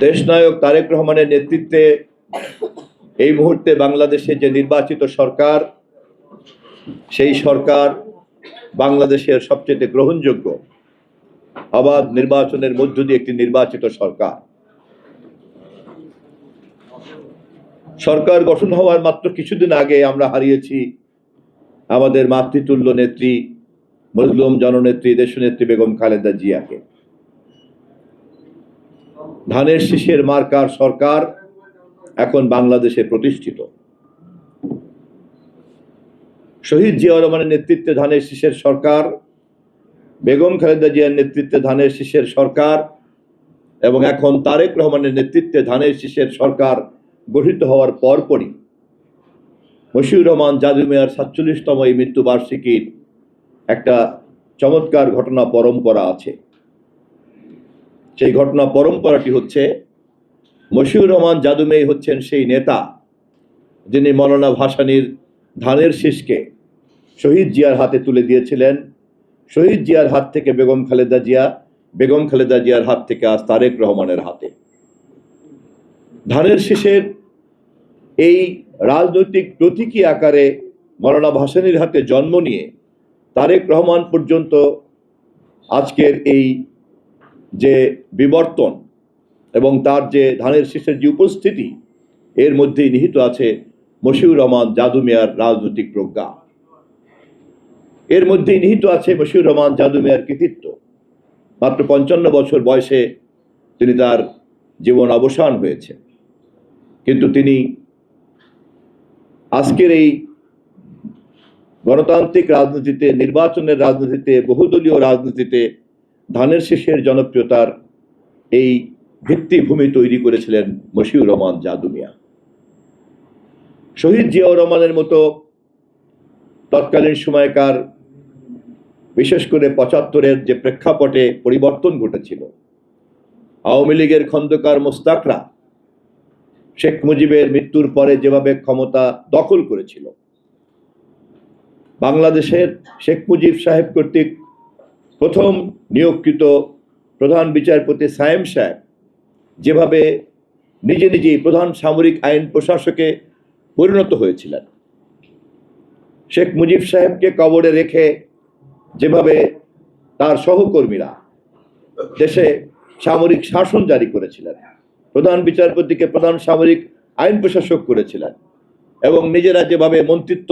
দেশনায়ক তারেক রহমানের নেতৃত্বে এই মুহূর্তে বাংলাদেশে যে নির্বাচিত সরকার, সেই সরকার বাংলাদেশের সবচেয়ে গ্রহণযোগ্য অবাধ নির্বাচনের মধ্য দিয়ে একটি নির্বাচিত সরকার। সরকার গঠন হওয়ার মাত্র কিছুদিন আগে আমরা হারিয়েছি আমাদের মাতৃতুল্য নেত্রী, মজলুম জননেত্রী, দেশনেত্রী বেগম খালেদা জিয়াকে। ধানের শীষের মার্কার সরকার এখন বাংলাদেশে প্রতিষ্ঠিত। শহীদ জিয়াউর রহমানের নেতৃত্বে ধানের শীষের সরকার, বেগম খালেদা জিয়ার নেতৃত্বে ধানের শীষের সরকার এবং এখন তারেক রহমানের নেতৃত্বে ধানের শীষের সরকার গঠিত হওয়ার পরপরই মশিউর রহমান জাদু মিয়ার ৪৭তম এই মৃত্যুবার্ষিকীর একটা চমৎকার ঘটনা পরম্পরা আছে। সেই ঘটনা পরম্পরাটি হচ্ছে, মশিউর রহমান জাদু মিয়া হচ্ছেন সেই নেতা যিনি মৌলানা ভাসানীর ধানের শীষকে শহীদ জিয়ার হাতে তুলে দিয়েছিলেন। শহীদ জিয়ার হাত থেকে বেগম খালেদা জিয়া, বেগম খালেদা জিয়ার হাত থেকে আজ তারেক রহমানের হাতে। ধানের শীষের এই রাজনৈতিক প্রতীকী আকারে মৌলানা ভাসানীর হাতে জন্ম নিয়ে তারেক রহমান পর্যন্ত আজকের এই যে বিবর্তন এবং তার যে ধানের শীষের যে উপস্থিতি, এর মধ্যেই নিহিত আছে মশিউর রহমান জাদু মিয়ার রাজনৈতিক প্রজ্ঞা। এর মধ্যেই নিহিত আছে মশিউর রহমান জাদু মিয়ার কৃতিত্ব। মাত্র ৫৫ বছর বয়সে তিনি তার জীবন অবসান হয়েছে, কিন্তু তিনি আজকের এই গণতান্ত্রিক রাজনীতিতে, নির্বাচনের রাজনীতিতে, বহুদলীয় রাজনীতিতে ধানের শীষের জনপ্রিয়তার এই ভিত্তিভূমি তৈরি করেছিলেন মশিউর রহমান জাদু মিয়া। শহীদ জিয়াউর রহমানের মতো তৎকালীন সময়কার, বিশেষ করে ৭৫-এর যে প্রেক্ষাপটে পরিবর্তন ঘটেছিল, আওয়ামী লীগের খন্দকার মোস্তাকরা শেখ মুজিবের মৃত্যুর পরে যেভাবে ক্ষমতা দখল করেছিল, বাংলাদেশের শেখ মুজিব সাহেব কর্তৃক প্রথম নিয়োগকৃত প্রধান বিচারপতি সায়েম সাহেব যেভাবে নিজে নিজেই প্রধান সামরিক আইন প্রশাসকে পরিণত হয়েছিলেন, শেখ মুজিব সাহেবকে কবরে রেখে যেভাবে তার সহকর্মীরা দেশে সামরিক শাসন জারি করেছিলেন, প্রধান বিচারপতিকে প্রধান সামরিক আইন প্রশাসক করেছিলেন এবং নিজেরা যেভাবে মন্ত্রিত্ব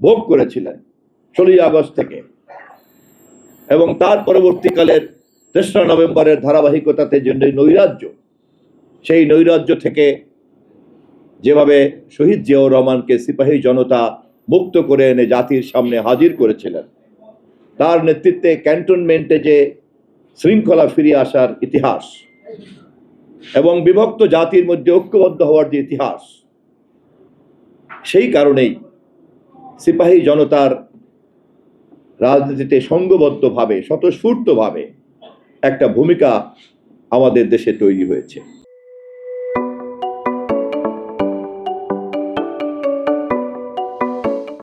ভোগ করেছিলেন ১৬ই আগস্ট থেকে, এবং তার পরবর্তীকালের ৩রা নভেম্বরের ধারাবাহিকতাতে যে নৈরাজ্য, সেই নৈরাজ্য থেকে যেভাবে শহীদ জিয়াউর রহমানকে সিপাহী জনতা মুক্ত করে এনে জাতির সামনে হাজির করেছিলেন, তার নেতৃত্বে ক্যান্টনমেন্টে যে শৃঙ্খলা ফিরিয়ে আসার ইতিহাস এবং বিভক্ত জাতির মধ্যে ঐক্যবদ্ধ হওয়ার যে ইতিহাস, সেই কারণেই সিপাহী জনতার রাজনীতিতে সংঘবদ্ধভাবে, স্বতঃস্ফূর্তভাবে একটা ভূমিকা আমাদের দেশে তৈরি হয়েছে।